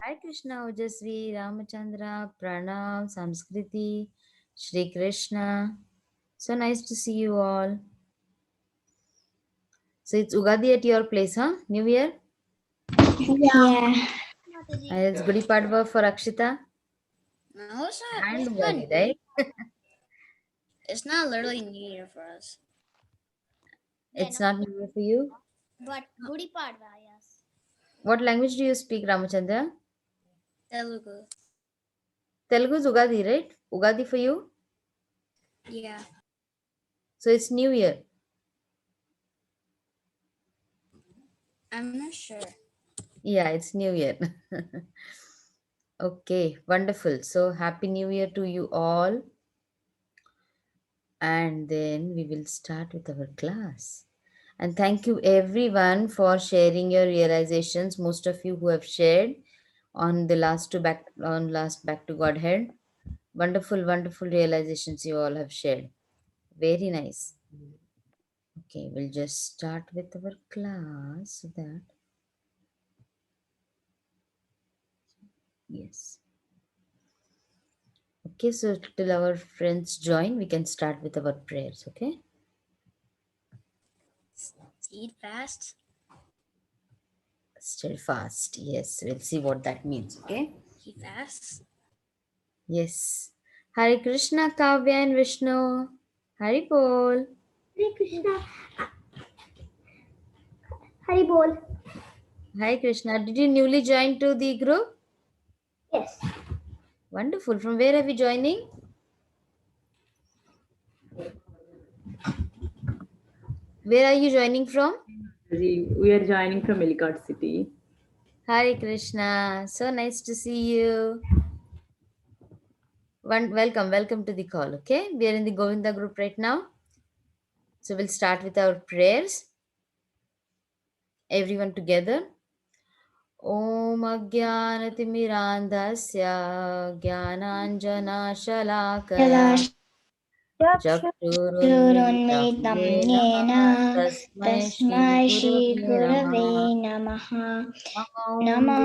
Hi Krishna, Ojasvi, Ramachandra, Pranam, Samskriti, Shri Krishna. So nice to see you all. So it's Ugadi at your place, huh? New Year? Yeah. And it's Gudi Padwa for Akshita No, it's not. and It's not. Ugadi, right? It's not literally New Year for us. It's not New Year for you? But Gudi Padwa, yes. What language do you speak, Ramachandra? Telugu. Telugu is Ugadi, right? Ugadi for you? Yeah. So it's New Year. I'm not sure. Yeah, it's New Year. Okay, wonderful. So happy New Year to you all. And then we will start with our class. And thank you everyone for sharing your realizations. Most of you who have shared on the last back to Godhead. Wonderful, wonderful realizations you all have shared. Very nice. Okay, we'll just start with our class so that yes. Okay, so till our friends join, we can start with our prayers, okay? Steadfast. Steadfast. Yes, we'll see what that means, okay? Steadfast. Yes. Hare Krishna, Kavya and Vishnu. Hari Bol. Hare Krishna. Hari Bol. Hi Krishna. Did you newly join to the group? Yes. Wonderful. From where are we joining? Where are you joining from? We are joining from Ellicott City. Hare Krishna. So nice to see you. Welcome to the call. Okay, we are in the Govinda group right now. So we'll start with our prayers. Everyone together. Om Ajnanatimirandhasya Jnananjanashalakaya चक्षुरुन्मिलितं Chakshurunmilitam येन Yena Tasmai तस्मै Shri Gurave श्रीगुरवे Namaha नमः Om नमो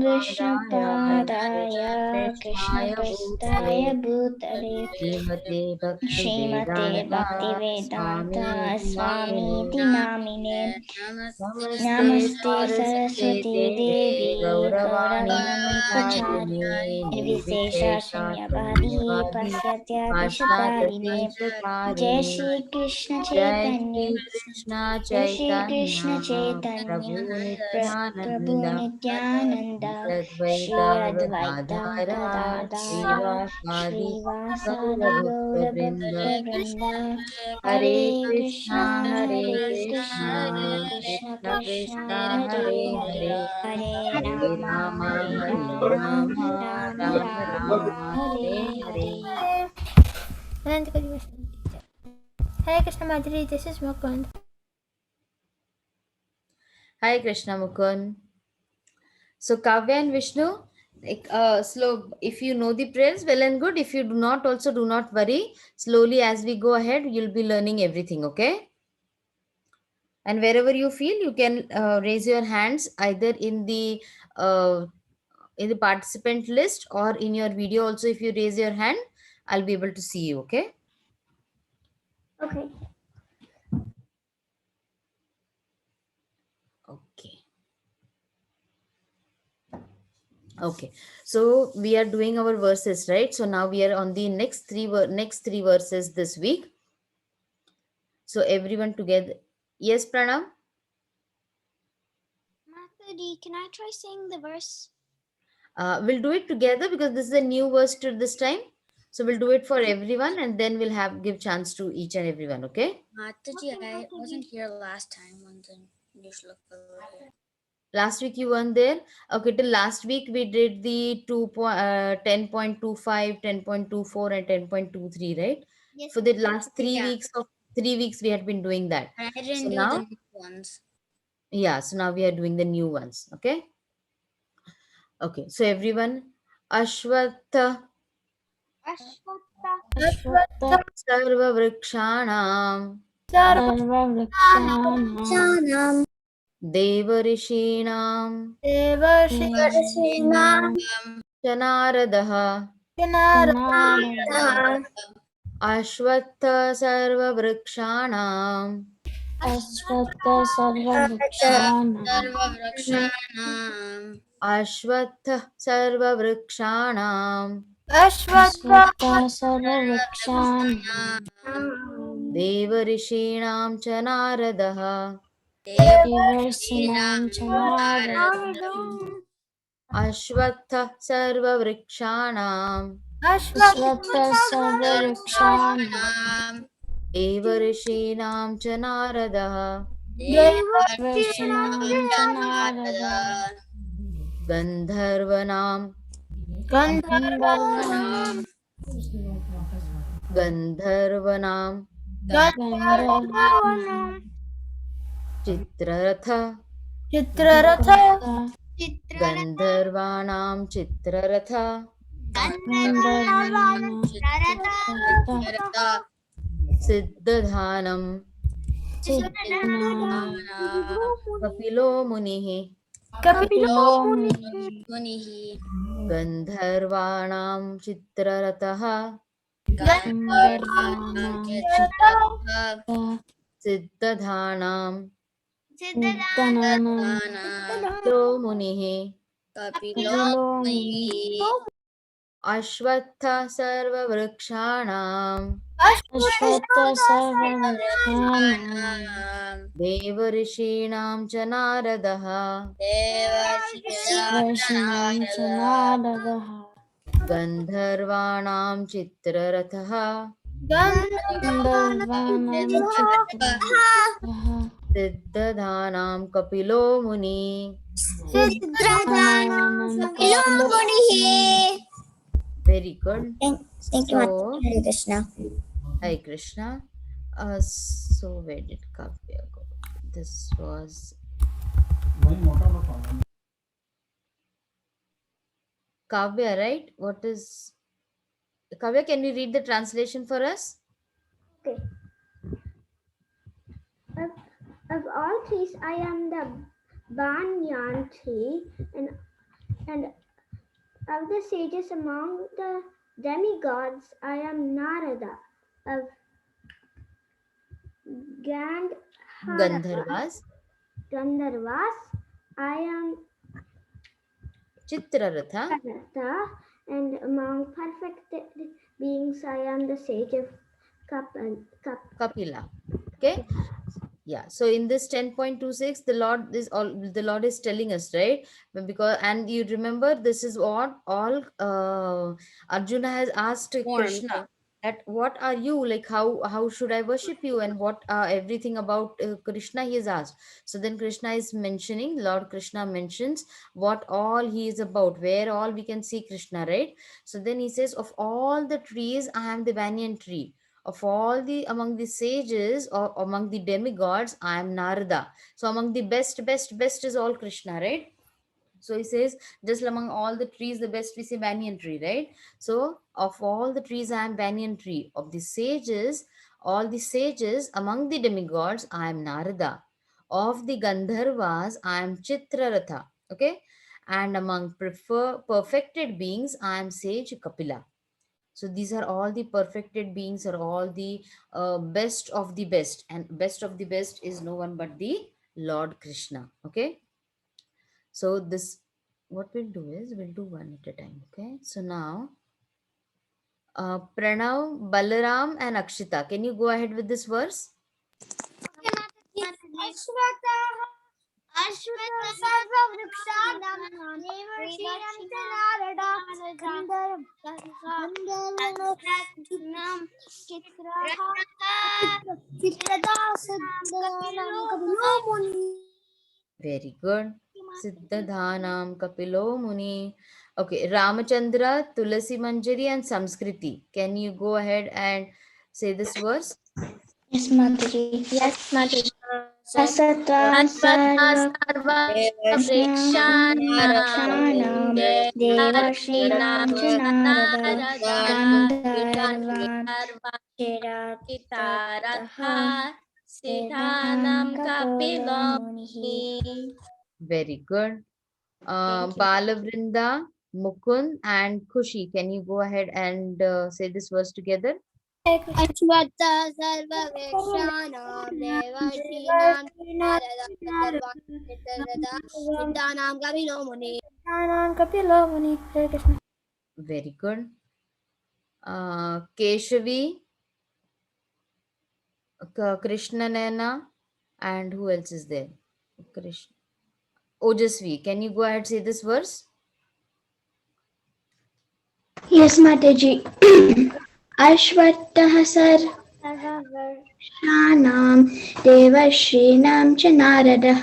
Vishnupadaya विष्णुपादाय Krishnaya कृष्णपृष्ठाय Bhutale भूतले Srimate Bhakti श्रीमते Vedanta Bhaktivedanta Swami स्वामीति Namine नामिने Namaste. नमस्ते Saraswate Saraswati देवी Devi Gauravani गौरवाणी Pracharine निर्विशेषशून्यवादी पाश्चात्य जय Paschatya श्री कृष्ण Jai चैतन्य Shri Krishna जय श्री कृष्ण Chaitanya चैतन्य Prabhu प्रभु Nityananda Nityanand Shri Advaita Advaita Gadadhara Gadadhar Srivasadi श्रीवासादि Gaura गौर Bhakta भक्त Vrinda Vrinda Hare Hare Krishna Krishna Hare Hare Krishna Krishna Krishna Krishna Krishna Krishna Hare Hare Hare Hare Hare Hare Rama Hare Rama Ram Rama Ram Rama Hare Hare Hare Hare Krishna Madhuri, this is Mukund. Hi Krishna Mukund. So Kavya and Vishnu, like slow. If you know the prayers, well and good. If you do not, also do not worry. Slowly as we go ahead, you'll be learning everything. Okay. And wherever you feel, you can raise your hands either uh, in the participant list or in your video. Also, if you raise your hand, I'll be able to see you. Okay. Okay. Okay. Okay, so we are doing our verses, right? So now we are on the next three verses this week. So everyone together. Yes, Pranam. Mataji, can I try saying the verse? We'll do it together because this is a new verse to this time. So we'll do it for everyone, and then we'll give chance to each and everyone. Okay. Mataji, I wasn't here last time when the you should look over here. Last week you weren't there. Okay, till last week we did the 10.25, 10.24, and 10.23, right? Yes. For the last Yeah. 3 weeks we had been doing that. But I didn't So do the now, new ones. yeah, so now we are doing the new ones. Okay. Okay. So everyone, Ashwatha Ashwata Sarva Vrikshanam Sarva सर्ववृक्षाणां देवर्षीणां देवर्षि च नारदः अश्वत्थ सर्ववृक्षाणां सर्ववृक्षाणां अश्वत्थ सर्ववृक्षाणां अश्वत्थ देवर्षीणां च नारदः देवर्षीणां च अश्वत्थ सर्ववृक्षाणां अश्वत्थ सर्ववृक्षाणां देवर्षीणां च नारदः देवर्षीणां च नारदः गन्धर्वनां गन्धर्वाणां गन्धर्वनां चित्ररथ चित्ररथ गन्धर्वाणां चित्ररथ सिद्धधानं कपिलो मुनिः कपिलो मुनिः गन्धर्वाणां चित्ररथः गन्धर्वाणां सिद्धधानां चित्ररथानां कपिलो मुनिः कपिलो मुनिः अश्वत्थ सर्ववृक्षाणां सर्ववृक्षाणां देवर्षीणां च नारदः देवर्षीणां च नारदः गन्धर्वाणां चित्ररथः सिद्धधानां कपिलो मुनिः Very good. Thank you, So, Hare Krishna. Hare Krishna. So where did Kavya go? This was Kavya, right? What is Kavya? Can you read the translation for us? Okay. Of all trees, I am the banyan tree, and of the sages among the demigods, I am Narada. Of Gandharvas, Gandharvas, I am Chitraratha, Kanata, and among perfected beings, I am the sage of Kapila. Okay. Yeah, so in this 10.26 the Lord is telling us, right? Because, and you remember, this is what all Arjuna has asked Krishna, that what are you, like how should I worship you, and what everything about Krishna he is asked. So then Krishna is mentioning, Lord Krishna mentions what all he is about, where all we can see Krishna, right? So then he says, of all the trees I am the banyan tree, of all the among the sages or among the demigods I am Narada. So among the best is all Krishna, right? So he says, just among all the trees the best we say banyan tree, right? So of all the trees I am banyan tree, of the sages, all the sages among the demigods I am Narada, of the Gandharvas I am Chitraratha, okay, and among perfected beings I am sage Kapila. So these are all the perfected beings, are all the best of the best, and best of the best is no one but the Lord Krishna. Okay, so this, what we'll do is we'll do one at a time. Okay, so now Pranav, Balaram and Akshita, can you go ahead with this verse? Very good. Siddhadhanam Kapilo Muni. Okay, Ramachandra, Tulasi Manjari and Samskriti. Can you go ahead and say this verse? Yes, Mataji. Yes, Mataji. Asatvam Sarvavrikshanam Devarshinam Janarada Gandharvan Chitarataha Siddhanam Kapila Muni. Very good. Thank you. Balavrinda, Mukund, and Khushi. Can you go ahead and say this verse together? Hey Krishna. Ashwata Sarvavrikshanam Devashinam Narada Gandharva Siddhartha Siddhanam Kapilo Muni. Nanan Kapilo Muni. Hare Krishna. Very good. Keshavi, Krishnanena, and who else is there? Krishna. Ojasvi, can you go ahead say this verse? Yes, Mataji. Ashvattah सर्ववर्षाणां देवर्षीणां च नारदः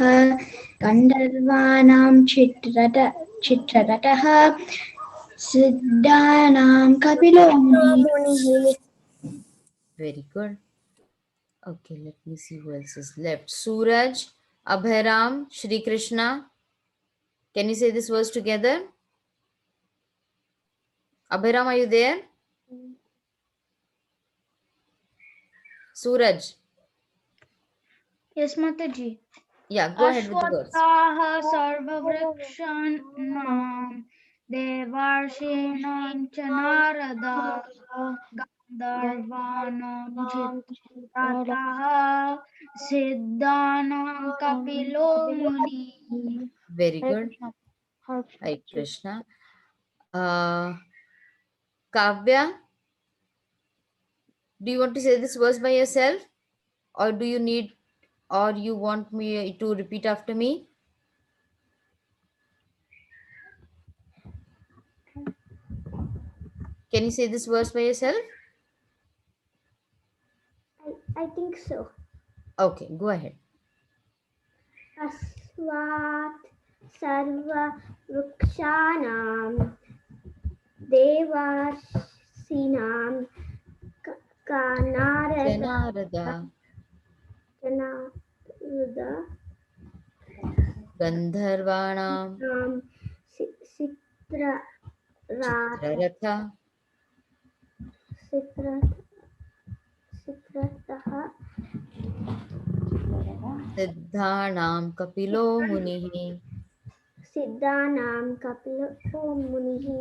गन्धर्वाणां चित्ररथः सिद्धानां कपिलो मुनिः. Very good. Okay, let me see who else is left. Suraj, Abhiram, Shri Krishna. Can you say this verse together? Abhiram, are you there? Suraj. Yes, Mataji. Yeah, go ahead with the verse. Ashwatthah sarvavrikshanam devarshinaam cha narada gandharvanam chitratah siddhanam kapilo muni. Very Hare good. Krishna. Hare Krishna. Kavya, do you want to say this verse by yourself? Or do you need, or you want me to repeat after me? Can you say this verse by yourself? I think so. Okay, go ahead. अस्वात् सर्ववृक्षाणां देवार्षीणां Janarada, Gandharvanam, Chitraratha, Siddhanam, Kapilo Munihi. Siddhanam Kapilo Munihi.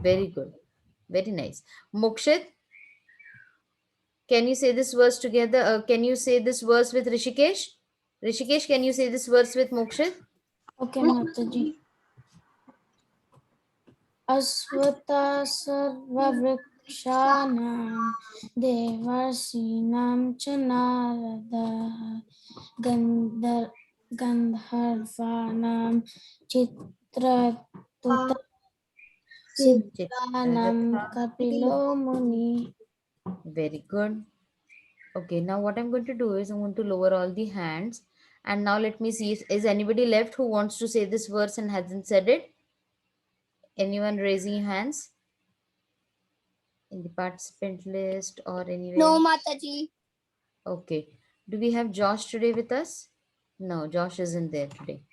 Very good. Very nice. Mokshit, can you say this verse together? Can you say this verse with Rishikesh? Rishikesh, can you say this verse with Mokshit? Okay, Mataji. Aswata sarvavrikshanam devarsinam cha narada gandharvanam chitratuta siddhanam Chitraratha. kapilo muni. Very good. Okay, now what I'm going to do is I'm going to lower all the hands. And now let me see if is anybody left who wants to say this verse and hasn't said it? Anyone raising hands in the participant list or anywhere? No, Mataji. Okay. Do we have Josh today with us? No, Josh isn't there today.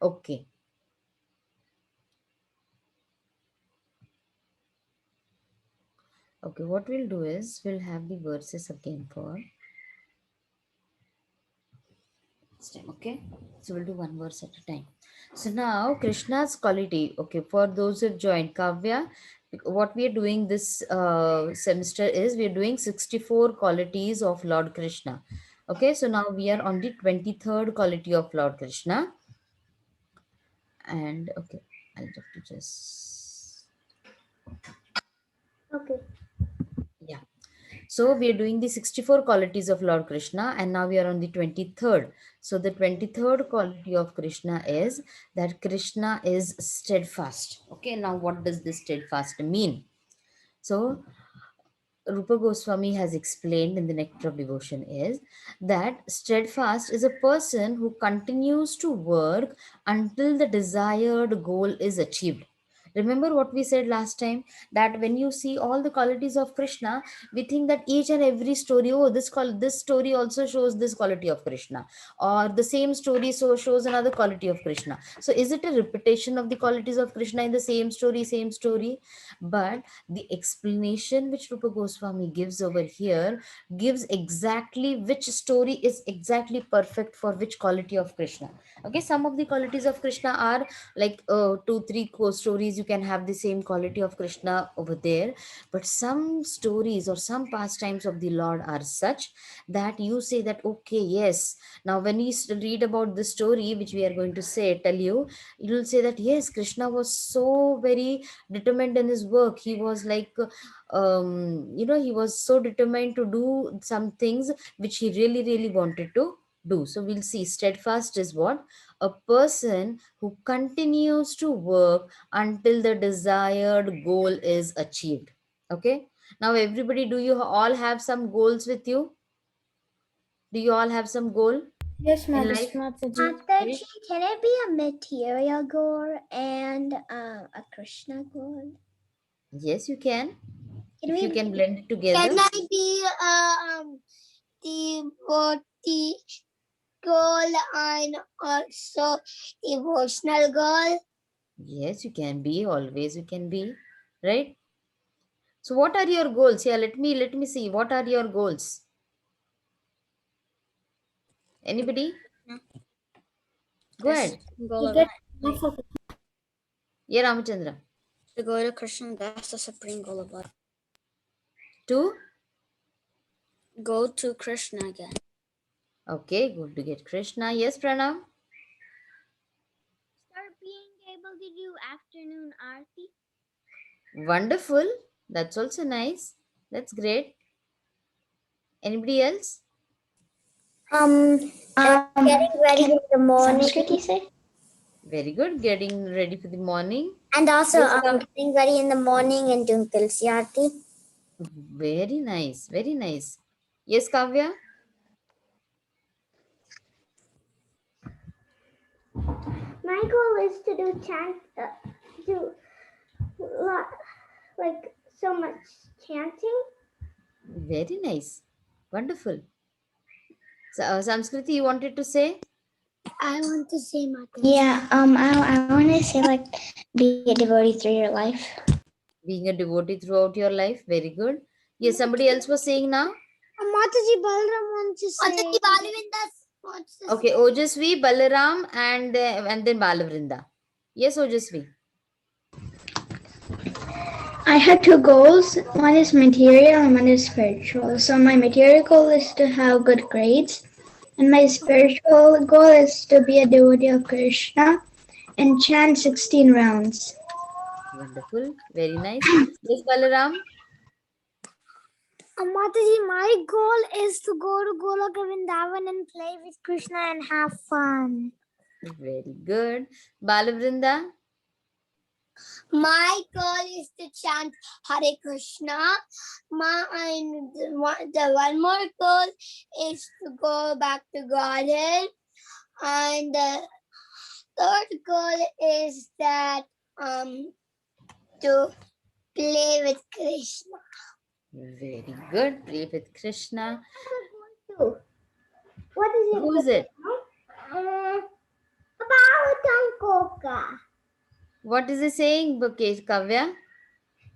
Okay. Okay, what we'll do is we'll have the verses again for this time. Okay. So we'll do one verse at a time. So now Krishna's quality. Okay, for those who have joined Kavya, what we are doing this semester is we are doing 64 qualities of Lord Krishna. Okay, so now we are on the 23rd quality of Lord Krishna. And okay, I'll have to just Okay. yeah. So we are doing the 64 qualities of Lord Krishna and now we are on the 23rd. So the 23rd quality of Krishna is that Krishna is steadfast. Okay, now what does this steadfast mean? So Rupa Goswami has explained in the Nectar of Devotion is that steadfast is a person who continues to work until the desired goal is achieved. Remember what we said last time, that when you see all the qualities of Krishna, we think that each and every story, oh, this story also shows this quality of Krishna, or the same story so shows another quality of Krishna. So is it a repetition of the qualities of Krishna in the same story? But the explanation which Rupa Goswami gives over here gives exactly which story is exactly perfect for which quality of Krishna. Okay, some of the qualities of Krishna are like two three core stories, you can have the same quality of Krishna over there. But some stories or some pastimes of the Lord are such that you say that, okay, yes, now when you read about the story which we are going to say tell you, you will say that yes, Krishna was so very determined in his work. He was like he was so determined to do some things which he really really wanted to do. So we'll see, steadfast is what? A person who continues to work until the desired goal is achieved. Okay, now everybody, do you all have some goals with you? Do you all have some goal Yes, in Yes, life? Mataji. Mataji. Right? Mataji, can it be a material goal and a Krishna goal? Yes, you can, Can if you we? can blend it Can together. I be devotee goal and also devotional goal? Yes, you can be, always you can be, right? So what are your goals? Yeah, let me see, what are your goals? Anybody? Go This ahead. goal To of get life. enough of Yeah, Ramachandra. To go to Krishna, that's the supreme goal of life. Two. Go to Krishna again. Okay, good to get Krishna. Yes, Pranam. Start being able to do afternoon aarti. Wonderful. That's also nice. That's great. Anybody else? Getting ready in the morning. Samskriti say? Very good. Getting ready for the morning. And also Yes, getting ready in the morning and doing tulsi aarti. very nice. Very nice. Yes, Kavya. My goal is to do do like so much chanting. Very nice. Wonderful. So, Samskriti, you wanted to say? I want to say Mataji. Yeah, I want to say like be a devotee through your life. Being a devotee throughout your life. Very good. Yes, somebody else was saying now? Mataji Balram wants to say. Mataji Balavinda wants to Okay, Ojasvi, Balaram, and then Balavrinda. Yes, Ojasvi. I have two goals. One is material and one is spiritual. So my material goal is to have good grades, and my spiritual goal is to be a devotee of Krishna and chant 16 rounds. Wonderful. Very nice. Yes, Balaram. Mataji, my goal is to go to Goloka Vrindavan and play with Krishna and have fun. Very good. Balavrinda. My goal is to chant Hare Krishna. The one more goal is to go back to Godhead. And the third goal is that to play with Krishna. Very good. Play with Krishna. What is it? Who is it? Bhagavatam Koka. What is he saying, okay, Kavya?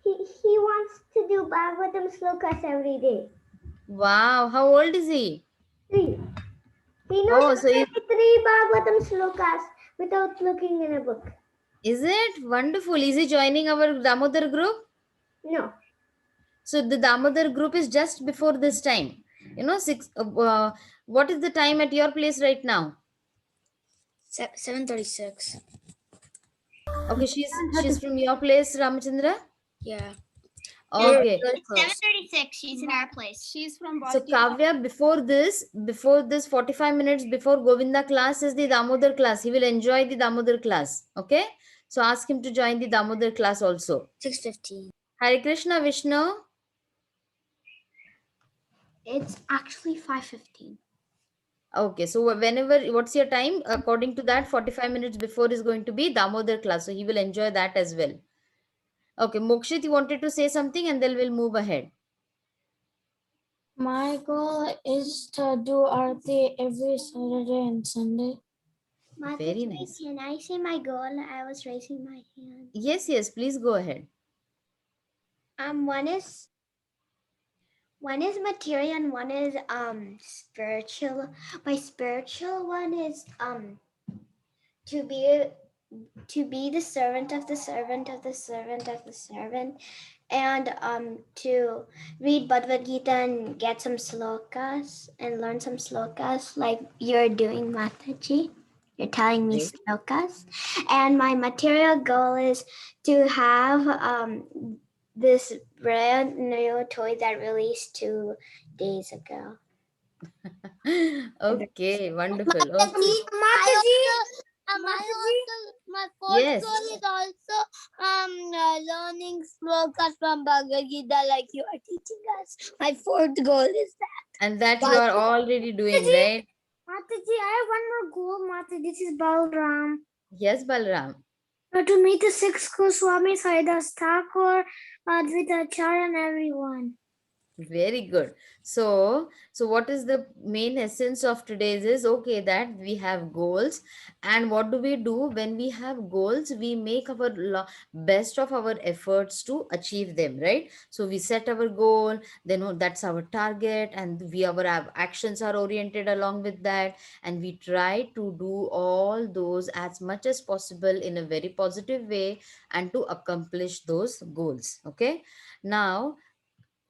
He wants to do Bhagavatam slokas every day. Wow. How old is he? 3. He knows Oh, so 3 Bhagavatam slokas without looking in a book. is it wonderful? Is he joining our Damodar group? No. So the Damodar group is just before this time. You know, what is the time at your place right now? 7:36. Okay, she's from your place, Ramachandra. Yeah. Okay. Really close. 7:36. She's in our place. She's from So Kavya, before this 45 minutes before Govinda class is the Damodar class. He will enjoy the Damodar class. Okay. So ask him to join the Damodar class also. 6:15. Hare Krishna Vishnu. It's actually 5:15. Okay. So what's your time? According to that, 45 minutes before is going to be Damodar class. So he will enjoy that as well. Okay, Mokshit, you wanted to say something and then we'll move ahead. My goal is to do Aarti every Saturday and Sunday. Very Mataji, nice. can I say my goal? I was raising my hand. Yes, yes, please go ahead. Um, one is one is material and one is spiritual. My spiritual one is to be the servant of the servant of the servant of the servant, and to read Bhagavad Gita and get some slokas and learn some slokas like you're doing, Mataji. You're telling me Okay. slokas. And my material goal is to have this brand new toy that released 2 days ago. Okay, wonderful. Mataji, Okay. my fourth Yes, goal is also learning slokas from Bhagavad Gita like you are teaching us. My fourth goal is that. and that you are already doing, Mataji, right? Mataji, I have one more goal, Mataji. This is Balram. Yes, Balram. To meet the six Goswami, Saidas Thakur, Advaita Acharya, and everyone. Very good. So what is the main essence of today's is okay that we have goals, and what do we do when we have goals? We make our best of our efforts to achieve them, right? So we set our goal, then that's our target, and our actions are oriented along with that, and we try to do all those as much as possible in a very positive way and to accomplish those goals. Okay, now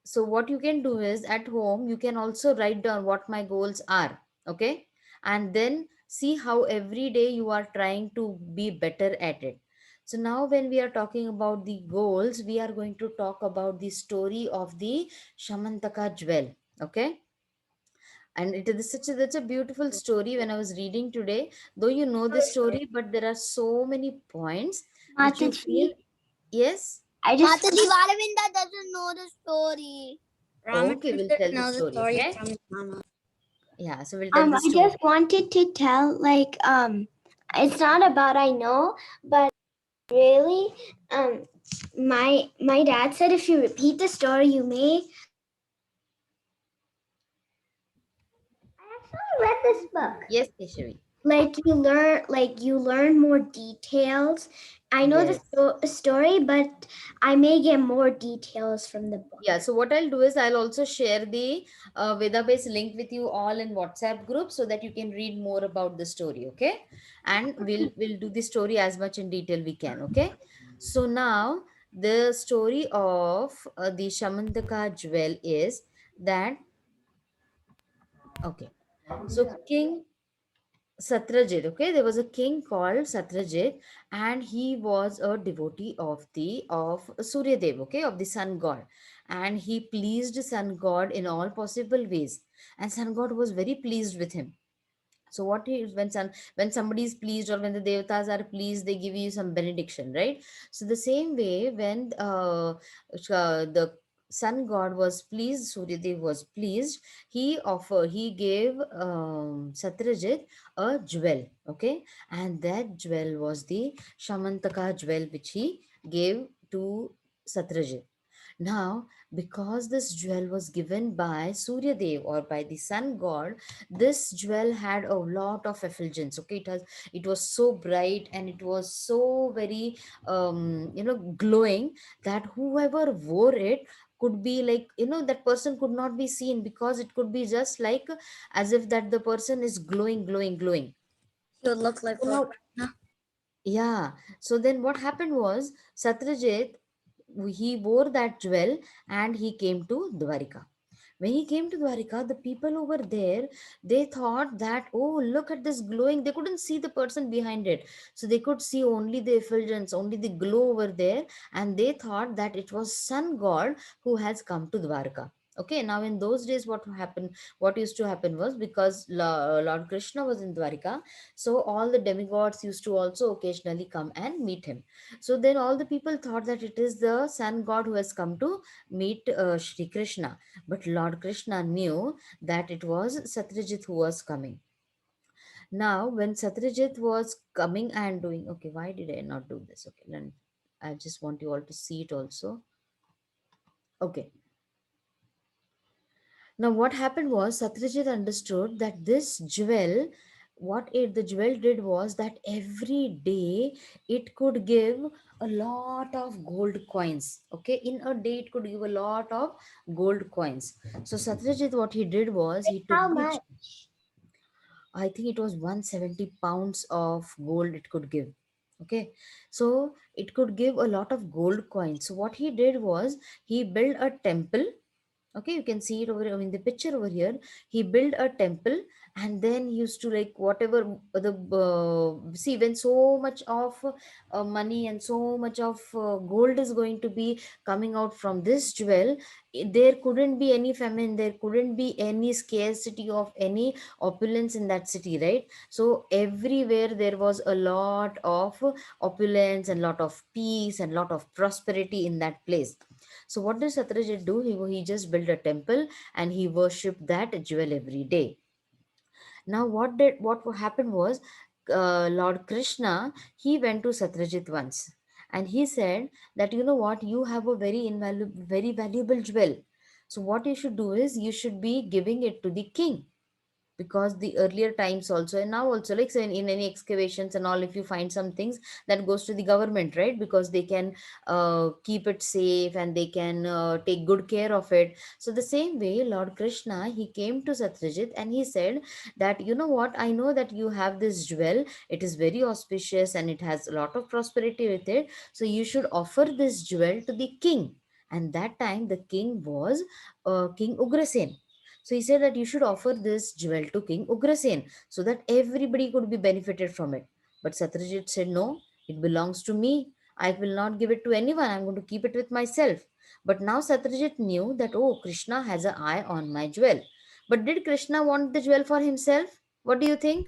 so what you can do is at home you can also write down what my goals are. Okay, and then see how every day you are trying to be better at it. So now when we are talking about the goals, we are going to talk about the story of the Shamantaka jewel. Okay, and it is such a that's a beautiful story. When I was reading today, though you know this story, but there are so many points which you feel. Mataji, Yes. I just Mataji, Varavinda doesn't know the story. Ramesh Okay, we'll doesn't tell the know the story. story Okay, from his mama. yeah, so we'll tell the I story. just wanted to tell like it's not about I know, but really my dad said if you repeat the story you may I actually read this book. Yes, Keshavi. Like you learn more details. I know the Yes. story, but I may get more details from the book. Yeah. So what I'll do is I'll also share the Veda-based link with you all in WhatsApp group so that you can read more about the story. Okay, and we'll do the story as much in detail we can. Okay. So now the story of the Shamantaka jewel is that okay. So King Satrajit, okay, there was a king called Satrajit, and he was a devotee of Surya Dev, okay, of the sun god, and he pleased sun god in all possible ways, and sun god was very pleased with him. So what is when somebody is pleased or when the devatas are pleased, they give you some benediction, right? So the same way when the sun god was pleased, Suryadev was pleased, he gave Satrajit a jewel. Okay, and that jewel was the Shamantaka jewel which he gave to Satrajit. Now, because this jewel was given by Surya Dev or by the sun god, this jewel had a lot of effulgence. Okay, it was so bright and it was so very glowing that whoever wore it could be like, that person could not be seen because it could be just like as if that the person is glowing, glowing, glowing. He would look like So Lord now, Krishna. yeah. So then what happened was Satrajit, he wore that jewel and he came to Dwarika. When he came to Dwarika, the people over there, they thought that, oh, look at this glowing. They couldn't see the person behind it. So they could see only the effulgence, only the glow over there. And they thought that it was sun god who has come to Dwarka. Okay, now in those days, what used to happen was because Lord Krishna was in Dwarika, so all the demigods used to also occasionally come and meet him. So then all the people thought that it is the sun god who has come to meet Shri Krishna, but Lord Krishna knew that it was Satyajit who was coming. Now, when Satyajit was coming and doing, okay, why did I not do this? Okay, then I just want you all to see it also. Okay. Now, what happened was Satyajit understood that this jewel, the jewel did was that every day it could give a lot of gold coins. Okay, in a day it could give a lot of gold coins. So Satyajit, what he did was he took How the, much? I think it was 170 pounds of gold it could give. Okay, so it could give a lot of gold coins. So what he did was he built a temple. Okay, you can see it over in the picture over here. He built a temple, and then he used to, like, whatever the see, when so much of money and so much of gold is going to be coming out from this jewel, there couldn't be any famine, there couldn't be any scarcity of any opulence in that city, right? So everywhere there was a lot of opulence and lot of peace and lot of prosperity in that place. So what did Satyajit do? He just built a temple and he worshipped that jewel every day. Now what happened was, Lord Krishna, he went to Satyajit once and he said that, you know what, you have a very valuable jewel. So what you should do is you should be giving it to the king, because the earlier times also and now also, like, say, in any excavations and all, if you find some things, that goes to the government, right? Because they can keep it safe and they can take good care of it. So the same way, Lord Krishna, he came to Satyajit and he said that, you know what, I know that you have this jewel, it is very auspicious and it has a lot of prosperity with it, so you should offer this jewel to the king. And that time the king was King Ugrasen. So he said that you should offer this jewel to King Ugrasen so that everybody could be benefited from it. But Satyajit said, no, it belongs to me. I will not give it to anyone. I'm going to keep it with myself. But now Satyajit knew that, oh, Krishna has an eye on my jewel. But did Krishna want the jewel for himself? What do you think?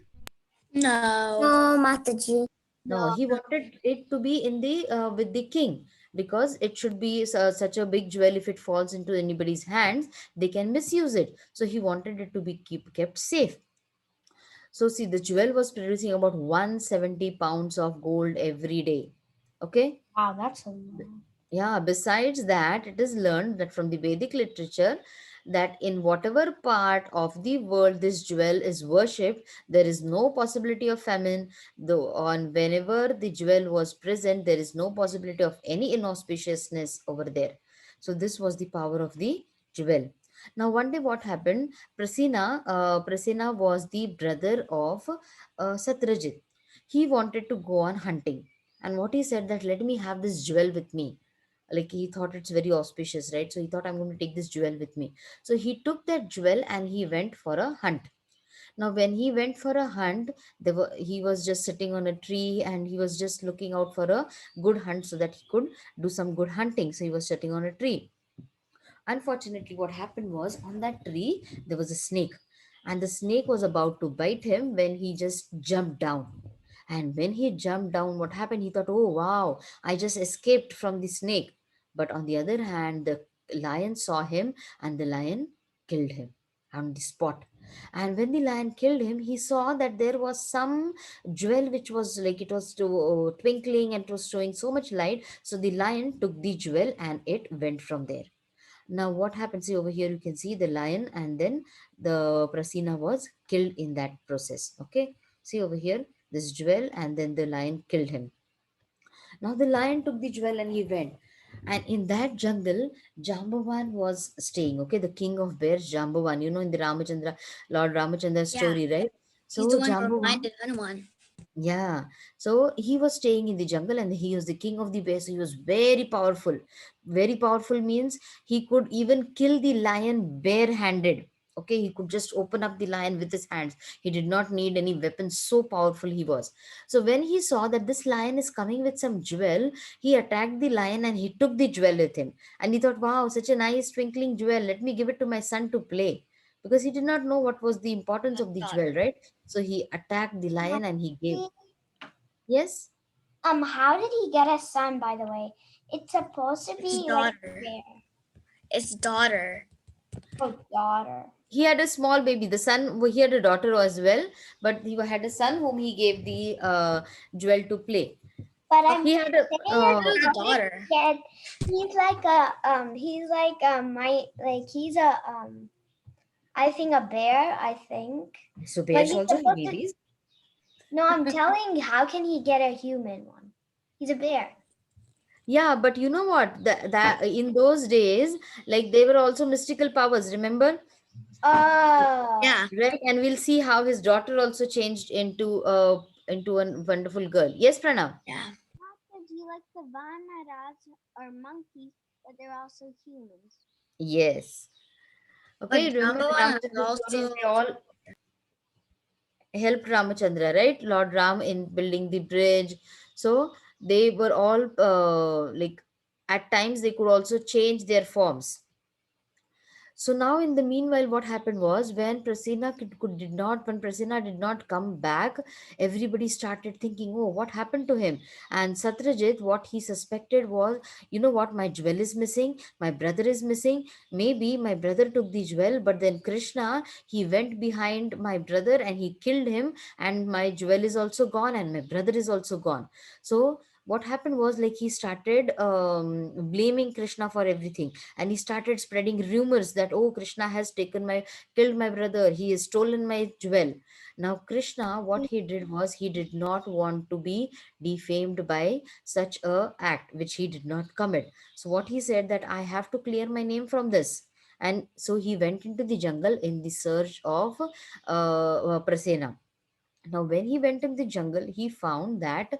No. No, Mataji. No, No. he wanted it to be in the with the king, because it should be such a big jewel. If it falls into anybody's hands, they can misuse it. So he wanted it to be kept safe. So see, the jewel was producing about 170 pounds of gold every day. Okay. Wow, that's a lot. Yeah, besides that, it is learned that from the Vedic literature that in whatever part of the world this jewel is worshipped, there is no possibility of famine. Though on whenever the jewel was present, there is no possibility of any inauspiciousness over there. So this was the power of the jewel. Now one day what happened? Prasena was the brother of Satrajit. He wanted to go on hunting. And what he said that, let me have this jewel with me. Like, he thought it's very auspicious, right? So he thought, I'm going to take this jewel with me. So he took that jewel and he went for a hunt. Now when he went for a hunt, he was just sitting on a tree and he was just looking out for a good hunt so that he could do some good hunting. So he was sitting on a tree. Unfortunately, what happened was, on that tree there was a snake, and the snake was about to bite him when he just jumped down. And when he jumped down, what happened? He thought, oh wow, I just escaped from the snake. But on the other hand, the lion saw him and the lion killed him on the spot. And when the lion killed him, he saw that there was some jewel which was, like, it was twinkling and it was showing so much light. So the lion took the jewel and it went from there. Now, what happens? See, over here, you can see the lion, and then the Prasina was killed in that process. Okay. See over here, this jewel, and then the lion killed him. Now, the lion took the jewel and he went. And in that jungle, Jambavan was staying. Okay. The king of bears, Jambavan, in the Lord Ramachandra Yeah. story, right? He's the So, one who Jambavan. reminded Hanuman. Yeah. So he was staying in the jungle and he was the king of the bears. So he was very powerful. Very powerful means he could even kill the lion barehanded. Okay, he could just open up the lion with his hands. He did not need any weapons. So powerful he was. So when he saw that this lion is coming with some jewel, he attacked the lion and he took the jewel with him. And he thought, wow, such a nice twinkling jewel. Let me give it to my son to play. Because he did not know what was the importance of the jewel, Daughter. right? So he attacked the lion and he gave. Mataji, Yes, how did he get a son, by the way? It's supposed to His be like daughter. there. It's daughter. Oh, daughter. he had a small baby. The son, he had a daughter as well, but he had a son whom he gave the jewel to play. But I'm He had a saying Who's the daughter? that he's like he's a I think a bear, I think. so But bears he's also have supposed to. babies. No, I'm telling. How can he get a human one? He's a bear. Yeah, but you know what? That in those days, like they were also mystical powers. Remember, Oh. Yeah. right? And we'll see how his daughter also changed into a wonderful girl. Yes, Pranav. Yeah. Mataji, like the Vanaras are monkeys, but they're also humans. Yes. Okay. But Remember the Jambavan is Ramachandra stories? also. They all helped Ramachandra, right? Lord Ram in building the bridge. So they were all like at times they could also change their forms. So now, in the meanwhile, what happened was when when Prasenna did not come back, everybody started thinking, "Oh, what happened to him?" And Satrajit, what he suspected was, you know what, my jewel is missing, my brother is missing. Maybe my brother took the jewel, but then Krishna, he went behind my brother and he killed him, and my jewel is also gone, and my brother is also gone. So what happened was like he started blaming Krishna for everything, and he started spreading rumors that, oh, Krishna has killed my brother, he has stolen my jewel. Now Krishna, what he did was he did not want to be defamed by such a act which he did not commit. So what he said, that I have to clear my name from this. And so he went into the jungle in the search of Prasena. Now, when he went in the jungle, he found that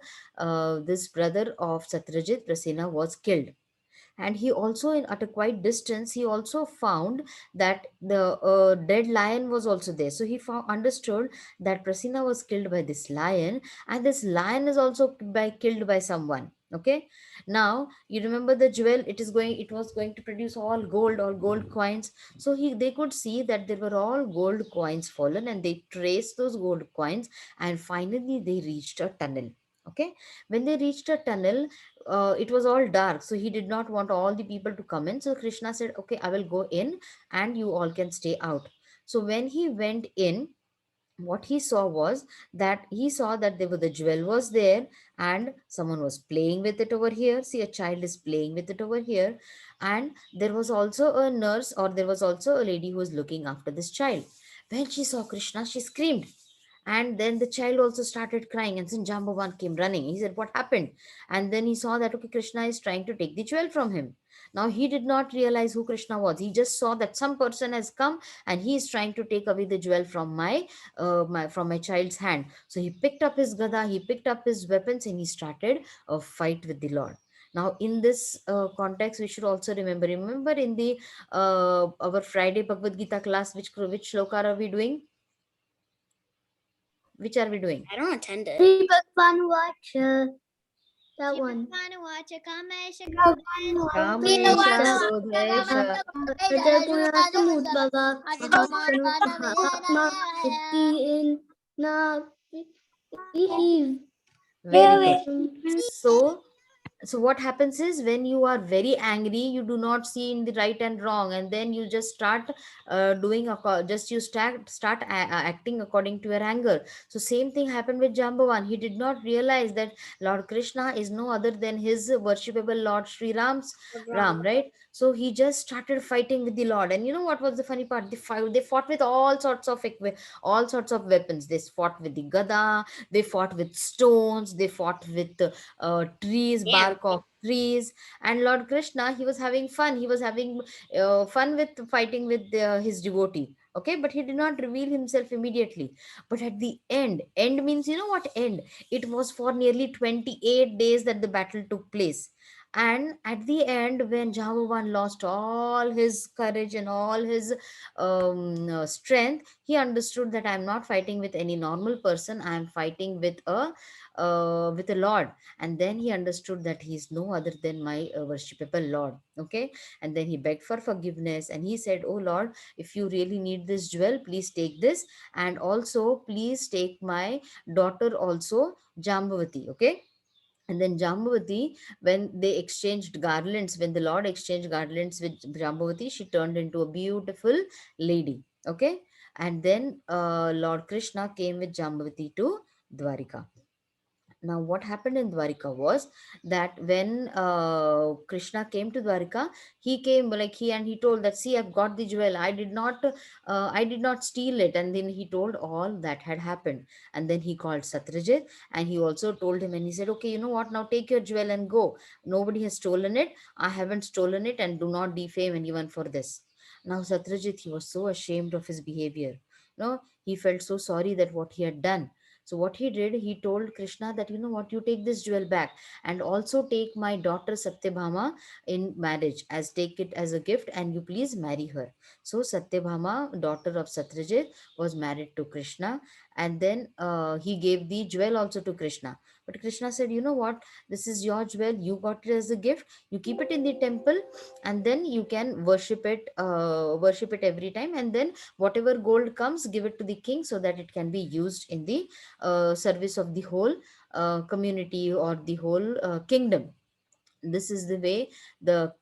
this brother of Satrajit, Prasena, was killed. And he also, at a quite distance, he also found that the dead lion was also there. So he understood that Prasena was killed by this lion, and this lion is also killed by someone. Okay. Now you remember the jewel, it was going to produce all gold coins. So they could see that there were all gold coins fallen, and they traced those gold coins, and finally they reached a tunnel. Okay. When they reached a tunnel, it was all dark, so he did not want all the people to come in. So Krishna said, okay, I will go in and you all can stay out. So when he went in, what he saw was that he saw that there was the jewel was there, and someone was playing with it over here. See, a child is playing with it over here, and there was also a nurse, or there was also a lady who was looking after this child. When she saw Krishna, she screamed, and then the child also started crying, and then Jambavan came running. He said, what happened? And then he saw that, okay, Krishna is trying to take the jewel from him. Now he did not realize who Krishna was. He just saw that some person has come and he is trying to take away the jewel from my child's hand. So he picked up his gada, he picked up his weapons, and he started a fight with the Lord. Now in this context, we should also remember in the our Friday Bhagavad Gita class, which shloka are we doing? Which are we doing? I don't attend it. That one. Kamesha Krodhesha. Very good. So what happens is, when you are very angry, you do not see in the right and wrong, and then you just start just you start acting according to your anger. So same thing happened with Jambavan. He did not realize that Lord Krishna is no other than his worshipable Lord Sri Ram, right? So he just started fighting with the Lord. And you know what was the funny part? They fought with all sorts of weapons. They fought with the gada, they fought with stones, they fought with trees, Damn. bark of trees. And Lord Krishna, he was having fun. He was having fun with fighting with his devotee. Okay, but he did not reveal himself immediately. But at the end means, you know what end? It was for nearly 28 days that the battle took place. And at the end, when Jahavan lost all his courage and all his strength, he understood that I'm not fighting with any normal person. I'm fighting with a Lord. And then he understood that he is no other than my worshipable Lord. Okay. And then he begged for forgiveness, and he said, oh Lord, if you really need this jewel, please take this, and also please take my daughter also, Jambavati. Okay. And then Jambavati, when they exchanged garlands, when the Lord exchanged garlands with Jambavati, she turned into a beautiful lady. Okay. And then Lord Krishna came with Jambavati to Dwarika. Now, what happened in Dwarika was that when Krishna came to Dwarika, he came like he told that, see, I've got the jewel. I did not steal it. And then he told all that had happened. And then he called Satrajit, and he also told him, and he said, okay, you know what? Now take your jewel and go. Nobody has stolen it. I haven't stolen it, and do not defame anyone for this. Now, Satrajit, he was so ashamed of his behavior. No, he felt so sorry that what he had done. So what he did, he told Krishna that, you know what, you take this jewel back, and also take my daughter Satyabhama in marriage, as take it as a gift, and you please marry her. So Satyabhama, daughter of Satyajit, was married to Krishna, and then he gave the jewel also to Krishna. But Krishna said, you know what, this is your jewel, you got it as a gift, you keep it in the temple, and then you can worship it every time, and then whatever gold comes, give it to the king, so that it can be used in the service of the whole community or the whole kingdom. This is the way the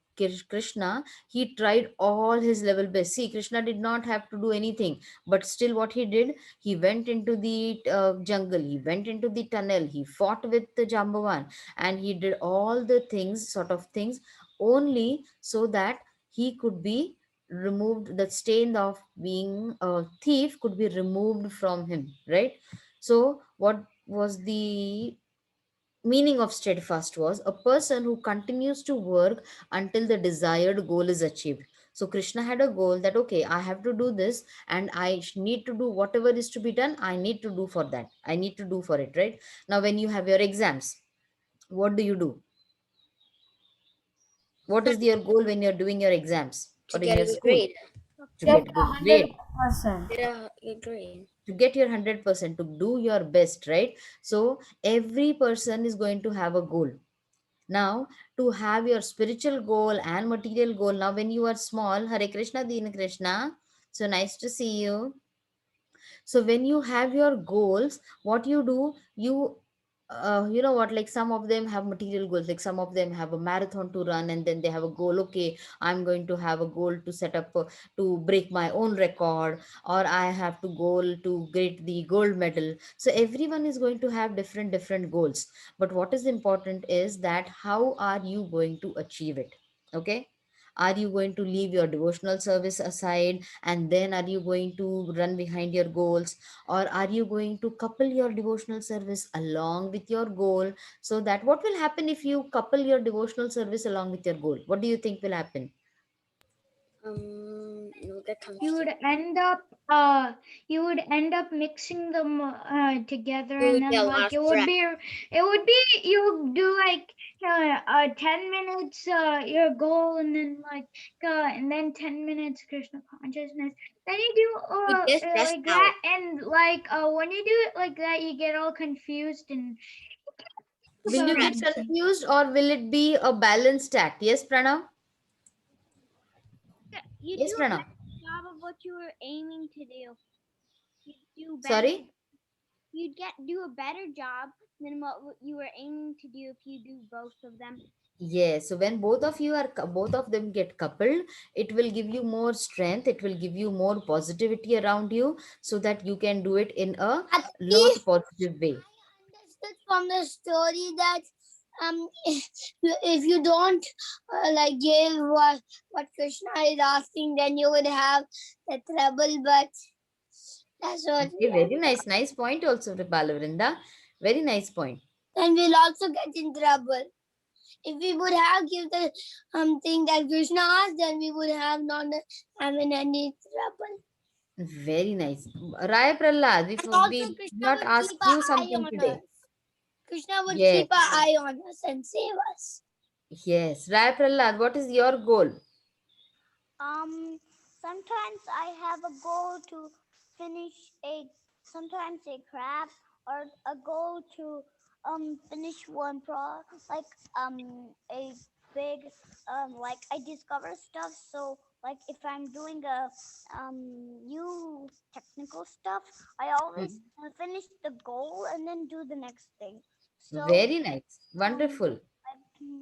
Krishna, he tried all his level best. See, Krishna did not have to do anything, but still what he did, he went into the jungle, he went into the tunnel, he fought with the Jambavan, and he did all the things, sort of things, only so that he could be removed, the stain of being a thief could be removed from him, right? So what was the meaning of steadfast? Was a person who continues to work until the desired goal is achieved. So Krishna had a goal that, okay, I have to do this, and need to do whatever is to be done, I need to do for that, I need to do for it, right? Now when you have your exams, what do? What is your goal when you're doing your exams or To in get your a good school? grade. To Get get a good hundred grade, percent. Get a good grade. to get your 100%, to do your best, right? So every person is going to have a goal. Now, to have your spiritual goal and material goal, now when you are small, Hare Krishna, Deen Krishna, so nice to see you. So when you have your goals, what you do, you know what, like some of them have material goals, like some of them have a marathon to run, and then they have a goal, okay, I'm going to have a goal to set up to break my own record, or I have to goal to get the gold medal. So everyone is going to have different goals, but what is important is that how are you going to achieve it? Okay, are you going to leave your devotional service aside, and then are you going to run behind your goals, or are you going to couple your devotional service along with your goal? So that what will happen if you couple your devotional service along with your goal? What do you think will happen? You'll get You would confused. end up you would end up mixing them together, You and would then get like lost track. it would be you would do like 10 minutes your goal, and then and then 10 minutes Krishna consciousness. Then you do You get stressed like out. that, and when you do it like that you get all confused and Will you get messy. confused, or will it be a balanced act? Yes, Pranav. You do Yes, a Pranav. better job of what you were aiming to do. You do better. Sorry. You'd get do a better job than what you were aiming to do if you do both of them. Yes, so when both of them get coupled, it will give you more strength, it will give you more positivity around you, so that you can do it in a lot Actually, positive way. I understood from the story that if you don't like give what Krishna is asking, then you would have the trouble. But that's what Okay, very nice, nice point also, Balavrinda. Very nice point. then we'll also get in trouble. If we would have given the thing that Krishna asked, then we would have not having any trouble. Very nice. Raya Prahlad, And also, we Krishna not would asked keep an you eye something on today. us. Krishna would Yes, keep an eye on us and save us. yes. Raya Prahlad, what is your goal? Sometimes I have a goal to finish sometimes a craft or a goal to finish one like a big like I discover stuff. So like if I'm doing a new technical stuff, I always Hmm. finish the goal and then do the next thing. So Very nice. Wonderful.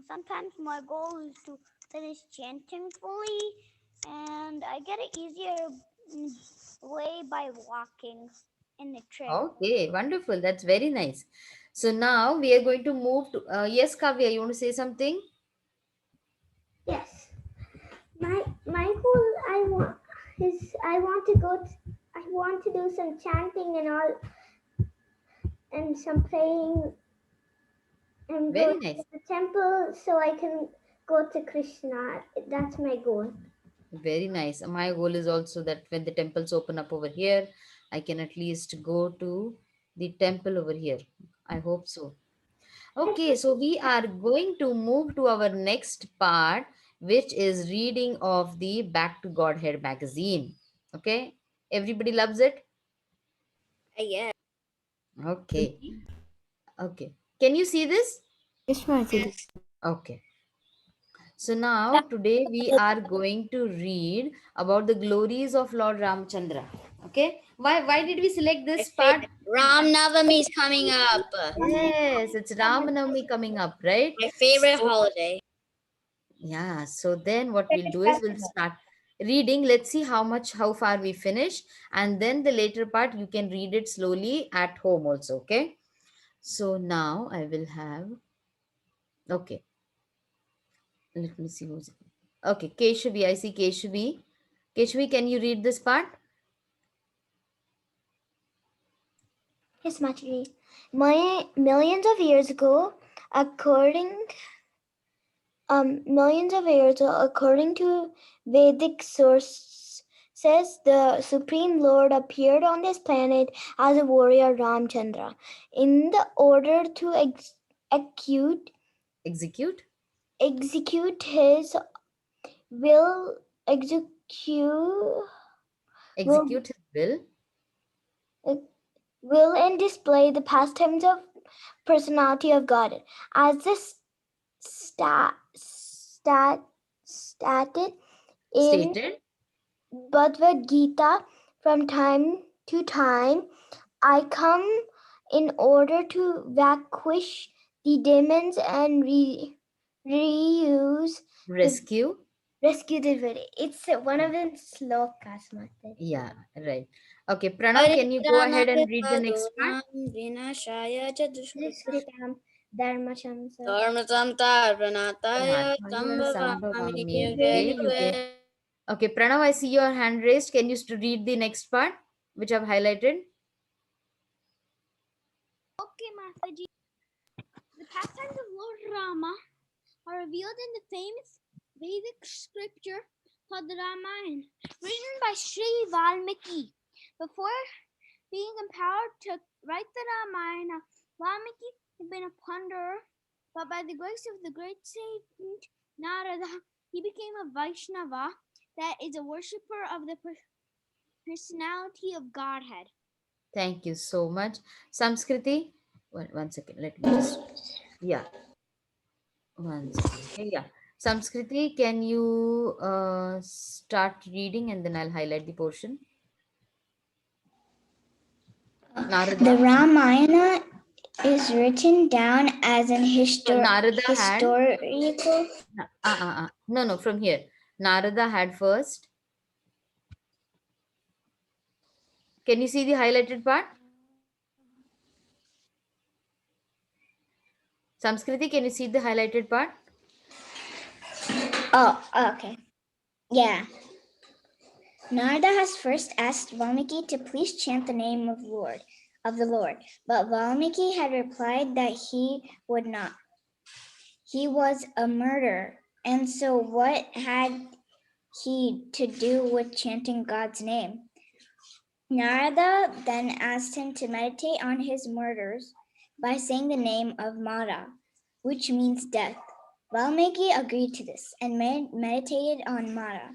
sometimes my goal is to finish chanting fully, and I get it easier way by walking in the trail. Okay, wonderful. That's very nice. So now we are going to move to yes, Kavya, you want to say something? Yes. My goal I want to I want to do some chanting and all and some praying and go Very to nice. the temple so I can go to Krishna. That's my goal. Very nice. My goal is also that when the temples open up over here, I can at least go to the temple over here. I hope so. Okay, so we are going to move to our next part, which is reading of the Back to Godhead magazine. Okay, everybody loves it. Yeah. Okay, okay. Can you see this? Yes, Mataji. Yes. Okay. So now today we are going to read about the glories of Lord Ramchandra. Okay, why did we select My this part? favorite. Ram Navami is coming up. Yes, it's Ramanavami coming up, right? My favorite So holiday. yeah, so then what we'll do is we'll start reading. Let's see how far we finish, and then the later part you can read it slowly at home also. Okay. So now I will have. Okay, let me see who's. Okay, Keshavi. I see Keshavi. Keshavi, can you read this part? Yes, Mataji. Millions of years ago, according to Vedic sources, the Supreme Lord appeared on this planet as a warrior Ramchandra. In the order to execute, Execute. execute his will, execute will, Execute his will. will and display the pastimes of personality of God. As this stated in Stated. Bhagavad Gita, from time to time, I come in order to vanquish the demons and reuse the Rescue. rescue the village. It's one of the slokas, Mate. Yeah, right. Okay, Pranav, Hare can you go Rama ahead and read the next part? Padunam Vinashaya Cha Dushkritam Niskritam Dharmashamsa. Dharmatam Tarvanataya Radhaya Sambhavami Sambhavami Yuge Yuge Yuge. Yuge. Okay, Pranav, I see your hand raised. Can you read the next part, which I've highlighted? Okay, Mataji. The pastimes of Lord Rama are revealed in the famous Vedic scripture called the Ramayana, written by Sri Valmiki. Before being empowered to write the Ramayana, Valmiki had been a plunderer, but by the grace of the great saint Narada, he became a Vaishnava, that is, a worshipper of the personality of Godhead. Thank you so much. Samskriti, one second. Let me just, yeah, one second. Okay, yeah. Samskriti, can you start reading and then I'll highlight the portion? The Narada. Ramayana is written down as an So Narada had. historical. No, no, from here. Narada had first. Can you see the highlighted part? Samskriti, can you see the highlighted part? Oh, okay. Yeah. Narada has first asked Valmiki to please chant the name of the Lord, but Valmiki had replied that he would not. He was a murderer, and so what had he to do with chanting God's name? Narada then asked him to meditate on his murders by saying the name of Mara, which means death. Valmiki agreed to this and meditated on Mara.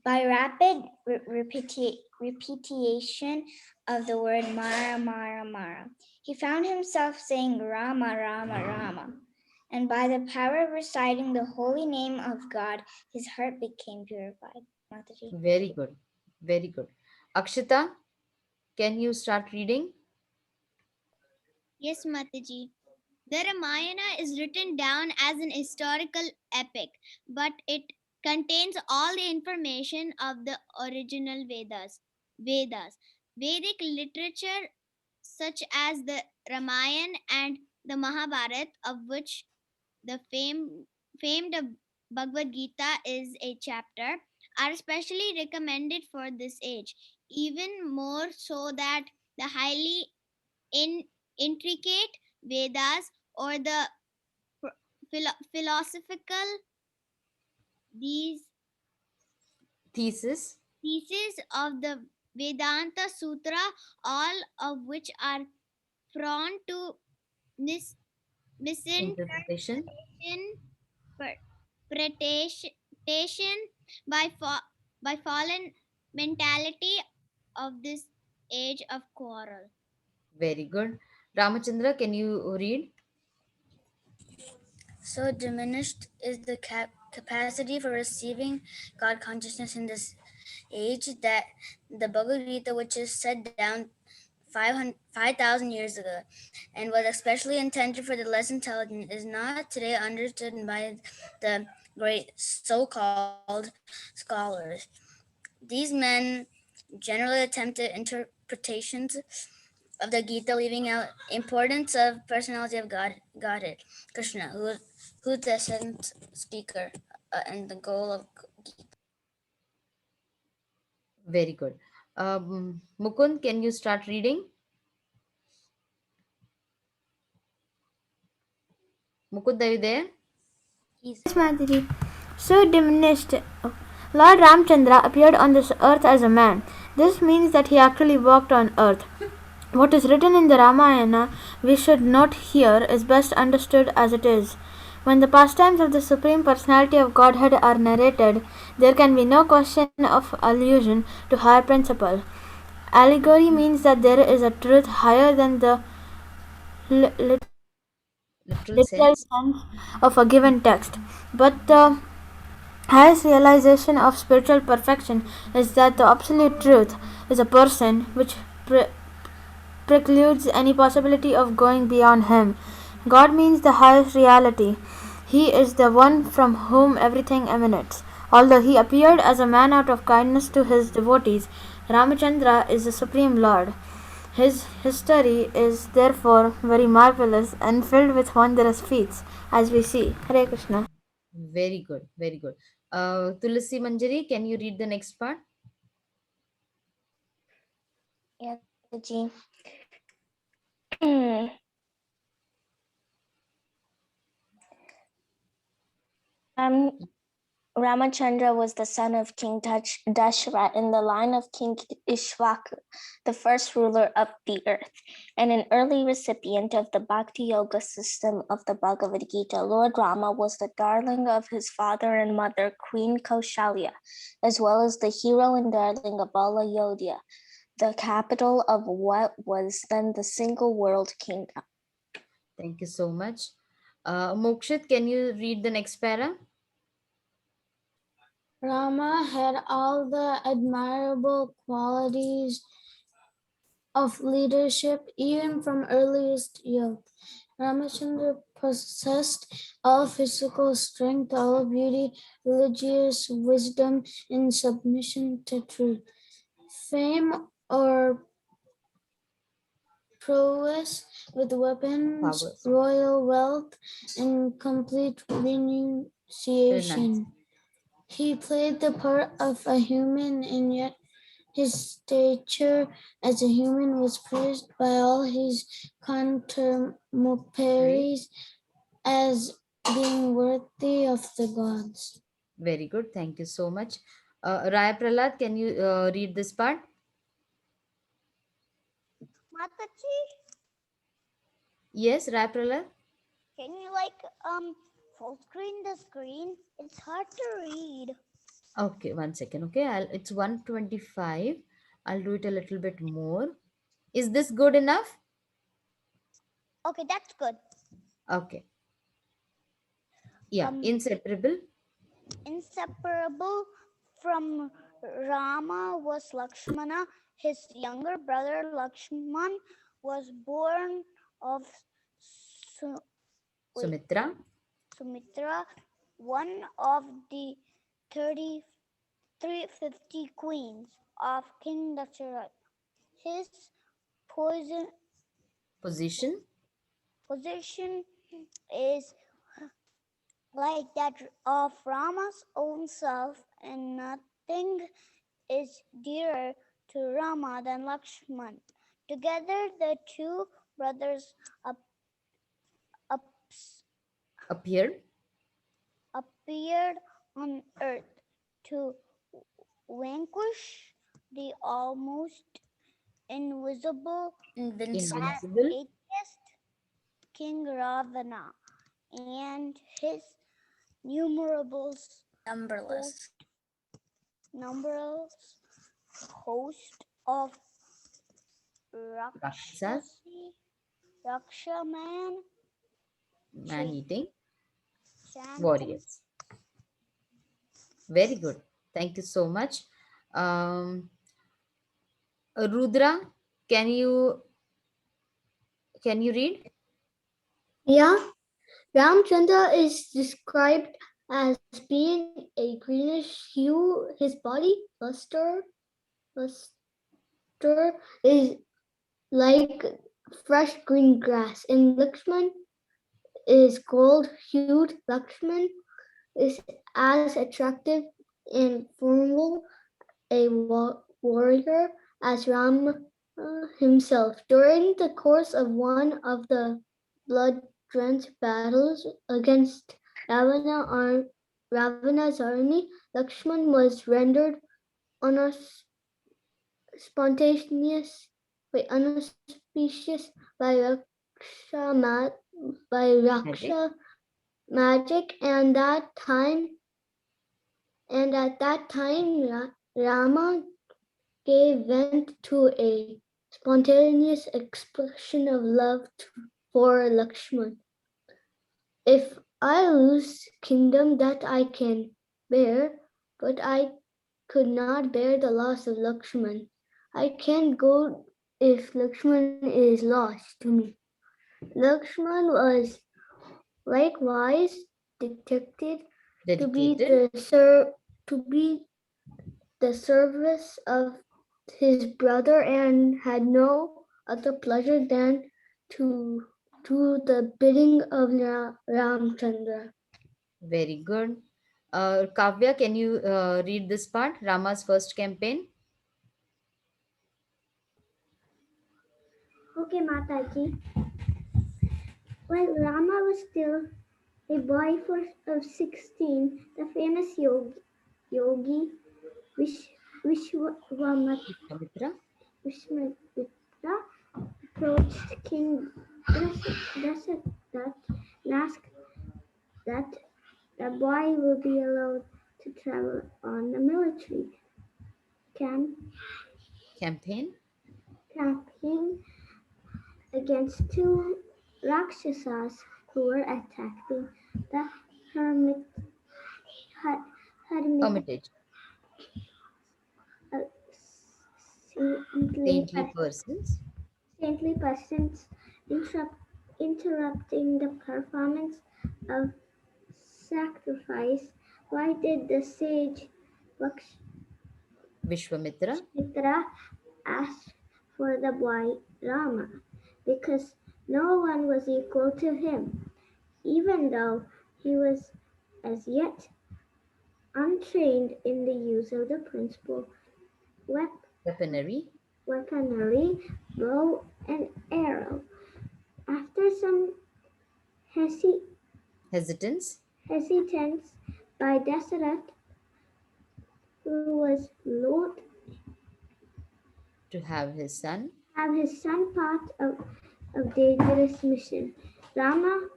By rapid repetition of the word Mara, Mara, Mara, he found himself saying Rama, Rama, Rama. And by the power of reciting the holy name of God, his heart became purified. Mataji. Very good. Very good. Akshita, can you start reading? Yes, Mataji. The Ramayana is written down as an historical epic, but it contains all the information of the original Vedas. Vedic literature such as the Ramayana and the Mahabharata, of which the famed Bhagavad Gita is a chapter, are especially recommended for this age, even more so that the highly intricate Vedas or the philosophical these Thesis, theses of the Vedanta Sutra, all of which are prone to interpretation. misinterpretation interpretation by fallen mentality of this age of quarrel. Very good. Ramachandra, can you read? So diminished is the capacity for receiving God consciousness in this age that the Bhagavad Gita, which is set down 5,000 years ago and was especially intended for the less intelligent, is not today understood by the great so-called scholars. These men generally attempted interpretations of the Gita, leaving out importance of personality of Godhead, Krishna, who's the essence speaker and the goal of Gita. Very good. Mukund, can you start reading? Mukund, are you there? He's Yes, Mataji. So diminished. Lord Ramchandra appeared on this earth as a man. This means that he actually walked on earth. What is written in the Ramayana we should note here is best understood as it is. When the pastimes of the Supreme Personality of Godhead are narrated, there can be no question of allusion to higher principle. Allegory means that there is a truth higher than the Literal literal sense. sense of a given text. But the highest realization of spiritual perfection is that the absolute truth is a person, which precludes any possibility of going beyond him. God means the highest reality. He is the one from whom everything emanates. Although he appeared as a man out of kindness to his devotees, Ramachandra is the Supreme Lord. His history is therefore very marvelous and filled with wondrous feats, as we see. Hare Krishna. Very good. Very good. Tulasi Manjari, can you read the next part? Yes, Mataji. Ram, Ramachandra was the son of King Dashrath in the line of King Ishwaku, the first ruler of the earth, and an early recipient of the Bhakti Yoga system of the Bhagavad Gita. Lord Rama was the darling of his father and mother, Queen Kaushalya, as well as the hero and darling of all Ayodhya, the capital of what was then the single world kingdom. Thank you so much. Mokshit, can you read the next para? Rama had all the admirable qualities of leadership even from earliest youth. Ramachandra possessed all physical strength, all beauty, religious wisdom, and submission to truth. Fame or prowess with weapons, Powers. royal wealth, and complete renunciation. He played the part of a human, and yet his stature as a human was praised by all his contemporaries as being worthy of the gods. Very good. Thank you so much. Raya Prahlad, can you read this part? Mataji, Yes, Raya Prahlad. can you full screen the screen? It's hard to read. Okay, 1 second. Okay, it's 125. I'll do it a little bit more. Is this good enough? Okay, that's good. Okay. Yeah, inseparable. Inseparable from Rama was Lakshmana. His younger brother Lakshman was born of Sumitra. Sumitra, one of the 350 queens of King Dasharath. His poison Position. Position is like that of Rama's own self, and nothing is dearer to Rama than Lakshman. Together, the two brothers ups, Appeared. appeared on earth to vanquish the almost invisible Invincible. Invincible. atheist King Ravana and his numerous Numberless. numerous host of Rakshasas. Rakshasi, Rakshaman, Man-eating chanting. warriors. Very good. Thank you so much. Um, Rudra, can you read? Yeah, Ramchandra is described as being a greenish hue. His body luster is like fresh green grass, and Lakshman is gold-hued. Lakshman is as attractive and formidable a warrior as Ram himself. During the course of one of the blood-drenched battles against Ravana's army, Lakshman was rendered unas- spontaneous, unauspicious by Magic. Raksha magic, and at that time Rama gave vent to a spontaneous expression of love for Lakshman. If I lose kingdom that I can bear, but I could not bear the loss of Lakshman. I can't go if Lakshman is lost to me. Lakshman was likewise detected to be Dedicated. to be the service of his brother and had no other pleasure than to do the bidding of Ramchandra. Very good. Kavya, can you read this part? Rama's first campaign. Okay, Mataji. While Rama was still a boy of 16, the famous yogi Vishwamitra Vishwamitra. approached King Dasharatha and asked that the boy will be allowed to travel on a military Campaign. campaign against two Rakshasas who were attacking the hermit, hermit Hermitage. uh, saintly, Saintly persons. saintly persons interrupting the performance of sacrifice. Why did the sage Vishwamitra. Mitra asked for the boy Rama? Because no one was equal to him, even though he was as yet untrained in the use of the principal Weaponry. weaponry, bow and arrow. After some Hesitance hesitance by Dasarath, who was loath to have his son. have his son part of dangerous mission, Rama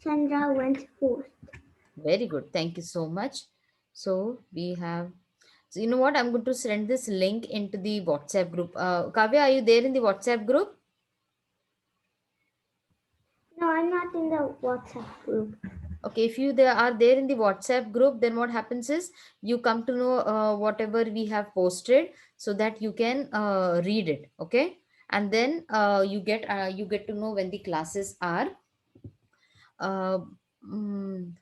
Chandra went forth. Very good. Thank you so much. So we have. So you know what? I'm going to send this link into the WhatsApp group. Kavya, are you there in the WhatsApp group? No, I'm not in the WhatsApp group. Okay, if you are there in the WhatsApp group, then what happens is you come to know whatever we have posted, so that you can read it. Okay, and then you get to know when the classes are. Uh, mm,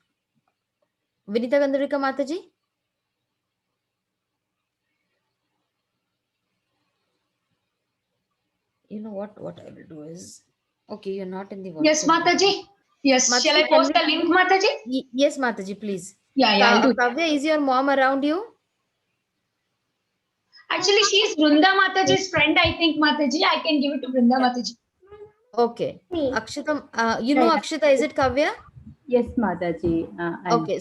Vinita Gandharika Mataji. You know what? what I will do is, okay, you're not in the Yes, WhatsApp group. Mataji. Yes. Mataji, Shall I can post the we- link, Mataji? Yes, Mataji, please. Yeah, I'll do it. Kavya, is your mom around you? Actually, she is Vrunda Mataji's friend, I think, Mataji. I can give it to Vrunda Mataji. Okay. Me. Akshita, you know Akshita, is it Kavya? Yes, Mataji. Okay.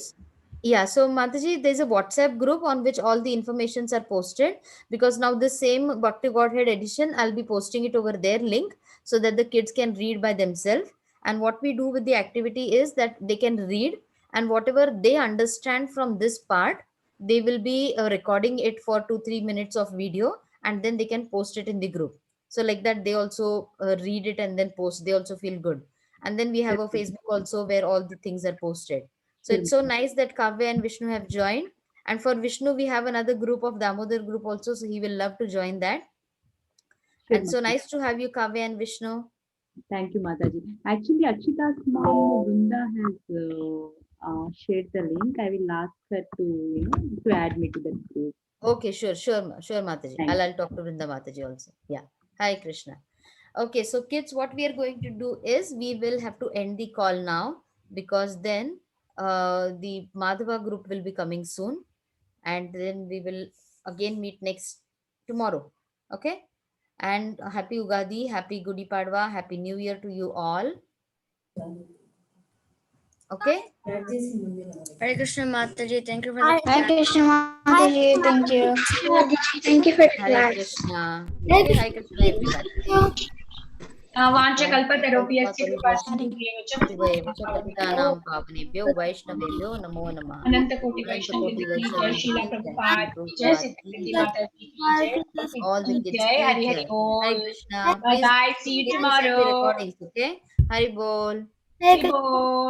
Yeah, so Mataji, there's a WhatsApp group on which all the informations are posted, because now the same Bhakti Godhead edition, I'll be posting it over their link so that the kids can read by themselves. And what we do with the activity is that they can read, and whatever they understand from this part, they will be recording it for 2-3 minutes of video, and then they can post it in the group. So like that, they also read it and then post. They also feel good. And then we have a Facebook also where all the things are posted. So it's so nice that Kavya and Vishnu have joined. And for Vishnu, we have another group of Damodar group also. So he will love to join that. Sure, And so Mataji. nice to have you, Kavya and Vishnu. Thank you, Mataji. Actually, Akshita's mom, Vrunda, has shared the link. I will ask her to add me to the group. Okay, sure, Mataji. Thank I'll talk to Vrinda Mataji also. Yeah. Hi, Krishna. Okay, so kids, what we are going to do is we will have to end the call now, because then the Madhava group will be coming soon, and then we will again meet next tomorrow. Okay. And happy Ugadi, happy Gudi Padwa, happy New Year to you all. Okay. Hare Krishna Mataji, thank you for the Hi, Krishna Mataji. Thank you. Thank you for the Hare class. Krishna. Okay, Hare Krishna everybody. वाञ्छ कल्पतरुभ्यश्च कृपासिन्धुभ्येव च पतितानां पावनेभ्यो वैष्णवेभ्यो नमो नमः। अनंतकोटि अनंतकोटि वैष्णव की जय, वैष्णव शीला की जय, प्रभुपाद श्री की जय, प्रभुपाद सिद्ध की गति जय, माता की जय, all the की kids जय, की हरि हरि जय। बोल। Hare Krishna. Bye Please bye, see you get to send the tomorrow. recordings, okay? Hari bol. Hari बोल।